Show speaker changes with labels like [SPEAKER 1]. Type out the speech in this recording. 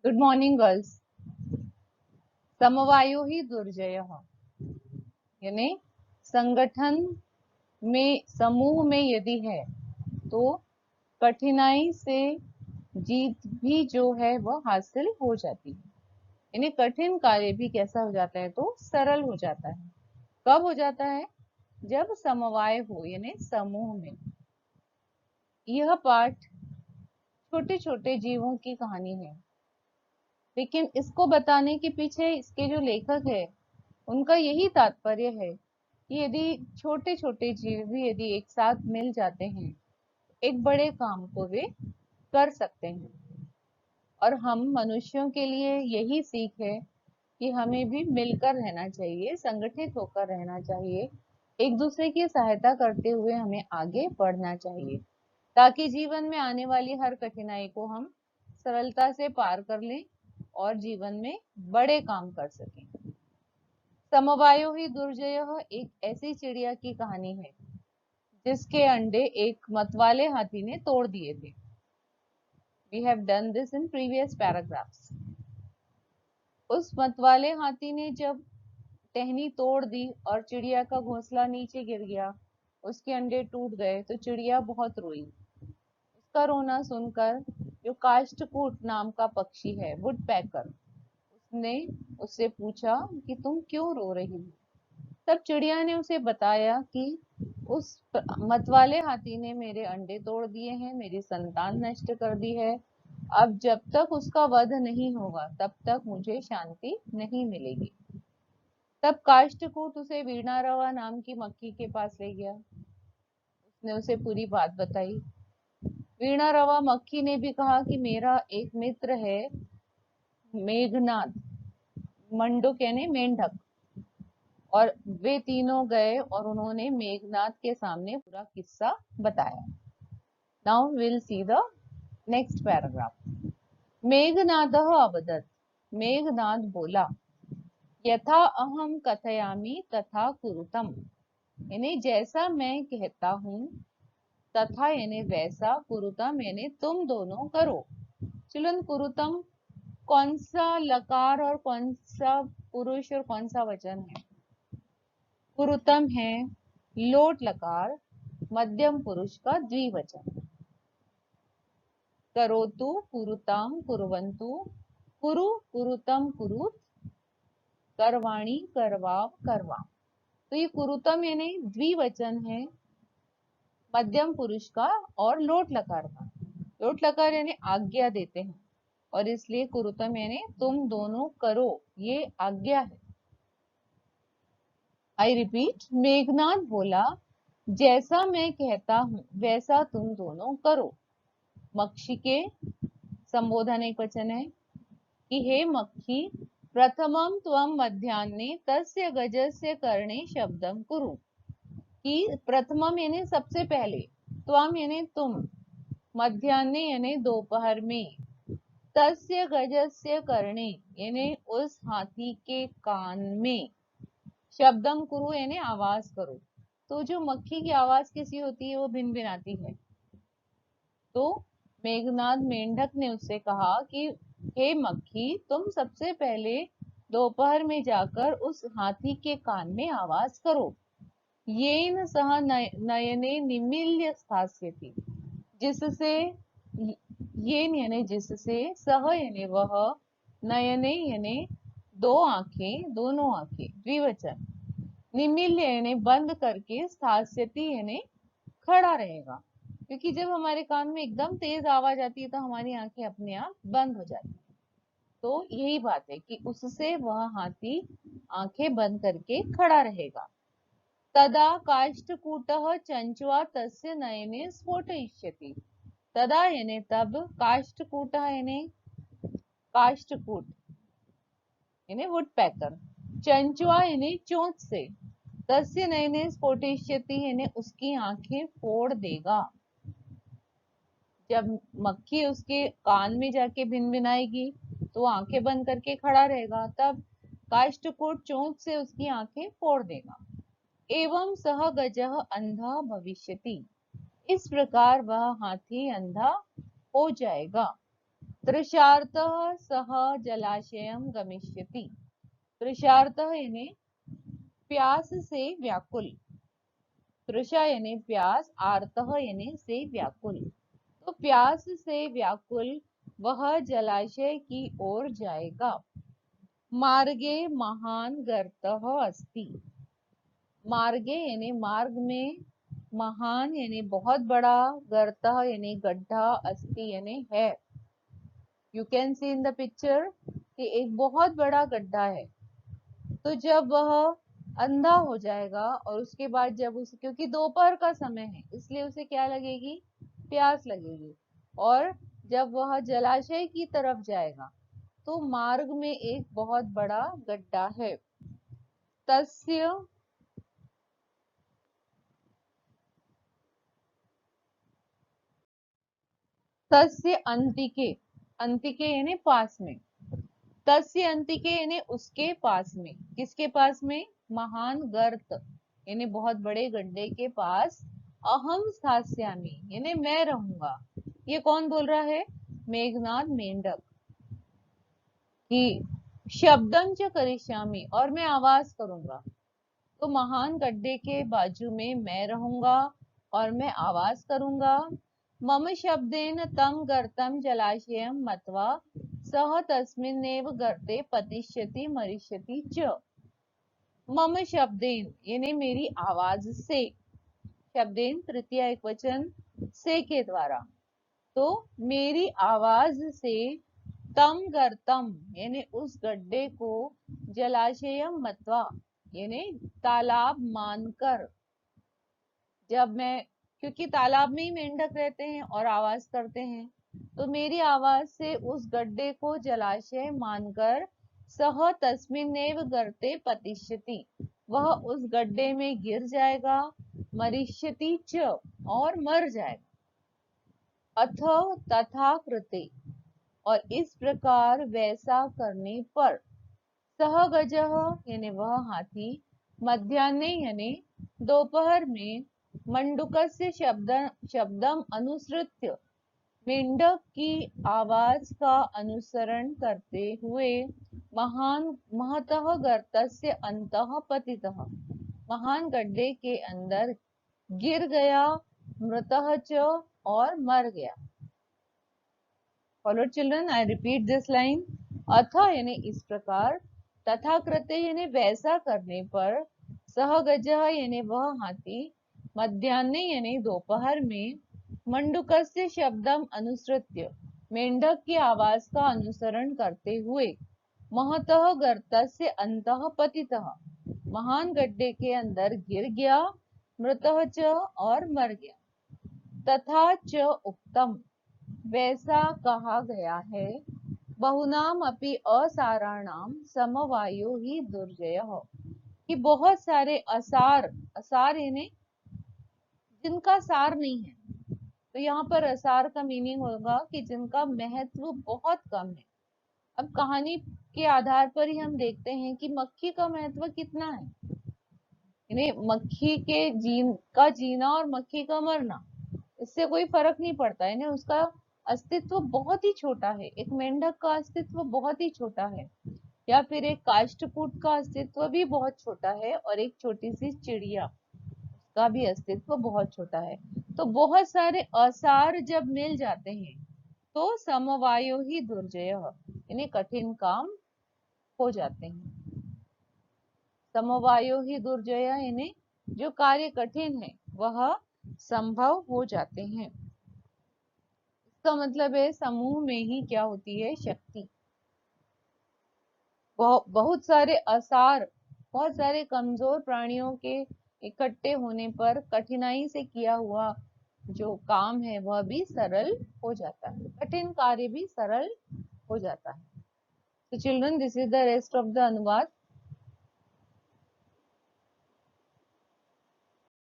[SPEAKER 1] Good morning girls. समवायो ही दुर्जयः, यानी संगठन में समूह में यदि है तो कठिनाई से जीत भी जो है वह हासिल हो जाती है। यानी कठिन कार्य भी कैसा हो जाता है तो सरल हो जाता है। कब हो जाता है? जब समवाय हो, यानी समूह में। यह पाठ छोटे छोटे जीवों की कहानी है, लेकिन इसको बताने के पीछे इसके जो लेखक है उनका यही तात्पर्य है कि यदि छोटे छोटे जीव भी यदि एक साथ मिल जाते हैं, एक बड़े काम को वे कर सकते हैं। और हम मनुष्यों के लिए यही सीख है कि हमें भी मिलकर रहना चाहिए, संगठित होकर रहना चाहिए, एक दूसरे की सहायता करते हुए हमें आगे बढ़ना चाहिए, ताकि जीवन में आने वाली हर कठिनाई को हम सरलता से पार कर लें और जीवन में बड़े काम कर सकें। समवायो ही दुर्जयः एक ऐसी चिड़िया की कहानी है जिसके अंडे एक मतवाले हाथी ने तोड़ दिए थे। We have done this in previous paragraphs. उस मतवाले हाथी ने जब टहनी तोड़ दी और चिड़िया का घोंसला नीचे गिर गया, उसके अंडे टूट गए, तो चिड़िया बहुत रोई। उसका रोना सुनकर जो काष्ठकूट नाम का पक्षी है, वुडपैकर, उसने उससे पूछा कि तुम क्यों रो रही हो। तब चिड़िया ने उसे बताया कि उस मतवाले हाथी ने मेरे अंडे तोड़ दिए हैं, मेरी संतान नष्ट कर दी है। अब जब तक उसका वध नहीं होगा तब तक मुझे शांति नहीं मिलेगी। तब काष्ठकूट उसे वीणा रवा नाम की मक्खी के पास ले गया। उसने उसे पूरी बात बताई। वीणा रवा मक्खी ने भी कहा कि मेरा एक मित्र है मेघनाद, मंडूक यानी मेंढक, और वे तीनों गए और उन्होंने मेघनाद के सामने पूरा किस्सा बताया। Now will see the next paragraph. मेघनादः अवदत्, मेघनाद बोला, यथा अहम कथयामि तथा कुरुतम, यानी जैसा मैं कहता हूँ, तथा यानी वैसा, कुरुतम यानी तुम दोनों करो। चिल्ड्रन, कुरुतम कौन सा लकार और कौन सा पुरुष और कौन सा वचन है? कुरुतम है लोट लकार, मध्यम पुरुष का द्विवचन। करोतु कुरुताम कुर्वन्तु, कुरु कुरुतम कुरुत, करवाणी करवाव करवाम। तो ये कुरुतम यानी द्विवचन है मध्यम पुरुष का और लोट लकार का। लोट लकार यानी आज्ञा देते हैं, और इसलिए कुरुतम यानी तुम दोनों करो, ये आज्ञा है। आई रिपीट, मेघनाद बोला, जैसा मैं कहता हूं वैसा तुम दोनों करो। मक्षी के संबोधन एक वचन है कि हे मक्खी, प्रथमम त्वम मध्याह्ने तस्य गजस्य कर्णे शब्दम कुरु। कि प्रथमम यानी सबसे पहले, त्वम यानी तुम, मध्याह्ने यानी दोपहर में, तस्य गजस्य कर्णे यानी उस हाथी के कान में, शब्दम कुरु यानी आवाज करो। तो जो मक्खी की आवाज कैसी होती है? वो भिनभिनाती है। तो मेघनाद मेंढक ने उससे कहा कि हे मक्खी, तुम सबसे पहले दोपहर में जाकर उस हाथी के कान में आवाज करो। येन सह नयने निमील्य स्थास्यति, जिससे, येन यानी जिससे, सह यानी वह, नयने यानी दो आंखें, दोनों आंखें, द्विवचन, निमील्य यानी बंद करके, स्थास्यति यानी खड़ा रहेगा। क्योंकि जब हमारे कान में एकदम तेज आवाज आती है तो हमारी आंखें अपने आप बंद हो जाती है। तो यही बात है कि उससे वह हाथी आंखें बंद करके खड़ा रहेगा। तदा काष्ठकूटः चंचुआ तस्य नयने स्फोटयिष्यति। तदा यानी तब, काष्ठकूटः यानी काष्ठकूट यानी वुडपैकर, चंचुआ यानी चोंच से, तस्य नयने स्फोटयिष्यति यानी उसकी आंखें फोड़ देगा। जब मक्खी उसके कान में जाके भिनभिनाएगी तो आंखें बंद करके खड़ा रहेगा, तब काष्ठकूट चोंच से उसकी आंखें फोड़ देगा। एवं सह गजः अंधा भविष्यति, इस प्रकार वह हाथी अंधा हो जाएगा। तृषार्तः सह जलाशयं गमिष्यति। तृषार्तः यानी प्यास से व्याकुल, तृषा यानी प्यास, आर्तः यानी से व्याकुल, तो प्यास से व्याकुल वह जलाशय की ओर जाएगा। मार्गे महान गर्तः अस्ति। मार्गे यानी मार्ग में, महान यानी बहुत बड़ा, गर्तः यानी गड्ढा, अस्ति यानी है। You can see in the picture कि एक बहुत बड़ा गड्ढा है। तो जब वह अंधा हो जाएगा और उसके बाद जब उसे, क्योंकि दोपहर का समय है इसलिए उसे क्या लगेगी, प्यास लगेगी, और जब वह जलाशय की तरफ जाएगा तो मार्ग में एक बहुत बड़ा गड्ढा है। तस्य तस्य अंतिके, अंतिके यानी पास में, तस्य अंतिके यानी उसके पास में, किसके पास में, महान गर्त यानी बहुत बड़े गड्ढे के पास, अहम स्थास्यामि यानी मैं रहूंगा। ये कौन बोल रहा है, मेघनाद मेंढक, कि शब्दम च करिष्यामि और मैं आवाज करूंगा। तो महान गड्ढे के बाजू में मैं रहूंगा और मैं आवाज करूंगा। मम शब्देन तम गर्तम जलाशयम मत्वा सह तस्मिन्नेव गर्ते पतिष्यति मरिष्यति च। मम शब्देन यानी मेरी आवाज से, शब्देन तृतीया एकवचन से के द्वारा, तो मेरी आवाज से तम गर्तम यानी उस गड्ढे को, जलाशयम मत्वा यानी तालाब मानकर, जब मैं, क्योंकि तालाब में ही मेंढक रहते हैं और आवाज करते हैं, तो मेरी आवाज से उस गड्ढे को जलाशय मानकर, सह तस्मिन्नेव गर्ते पतिष्यति वह उस गड्ढे में गिर जाएगा, मरिष्यति च और मर जाएगा, अथ तथा कृते और इस प्रकार वैसा करने पर, सह गजः यानी वह हाथी, मध्याह्ने यानी दोपहर में, मंडूकस्य शब्दम अनुसृत्य मेंढक की आवाज का अनुसरण करते हुए, महान महतः गर्तस्य अंतः पतितः महान गड्ढे के अंदर गिर गया, मृतः च और मर गया। Follow children, I repeat this line. अथ यानी इस प्रकार, तथा कृते यानी वैसा करने पर, सह गजः यानी वह हाथी, मध्याह्ने यानी दोपहर में, मंडूकस्य शब्दम अनुसृत्य मेंढक की आवाज का अनुसरण करते हुए, महतः गर्तस्य अंतः पतितः महान गड्ढे के अंदर गिर गया, मृतः च और मर गया। तथा च उक्तम वैसा कहा गया है, बहुनाम अपि असाराणाम समवायो ही दुर्जयः कि बहुत सारे असार, असार यानी जिनका सार नहीं है, तो यहाँ पर असार का मीनिंग होगा कि जिनका महत्व बहुत कम है। अब कहानी के आधार पर ही हम देखते हैं कि मक्खी का महत्व कितना है, यानी मक्खी के जीना और मक्खी का मरना, इससे कोई फर्क नहीं पड़ता है ना, उसका अस्तित्व बहुत ही छोटा है। एक मेंढक का अस्तित्व बहुत ही छोटा है, या फिर एक काष्ठपुट का अस्तित्व भी बहुत छोटा है, और एक छोटी सी चिड़िया का भी अस्तित्व बहुत छोटा है। तो बहुत सारे असार जब मिल जाते हैं तो समवायो ही दुर्जय यानी कठिन काम हो जाते हैं। समवायो ही दुर्जय यानी जो कार्य कठिन है वह संभव हो जाते हैं। इसका मतलब है समूह में ही क्या होती है, शक्ति। बहुत सारे असार, बहुत सारे कमजोर प्राणियों के इकट्ठे होने पर कठिनाई से किया हुआ जो काम है वह भी सरल हो जाता है, कठिन कार्य भी सरल हो जाता है। तो children, this is the rest of the अनुवाद।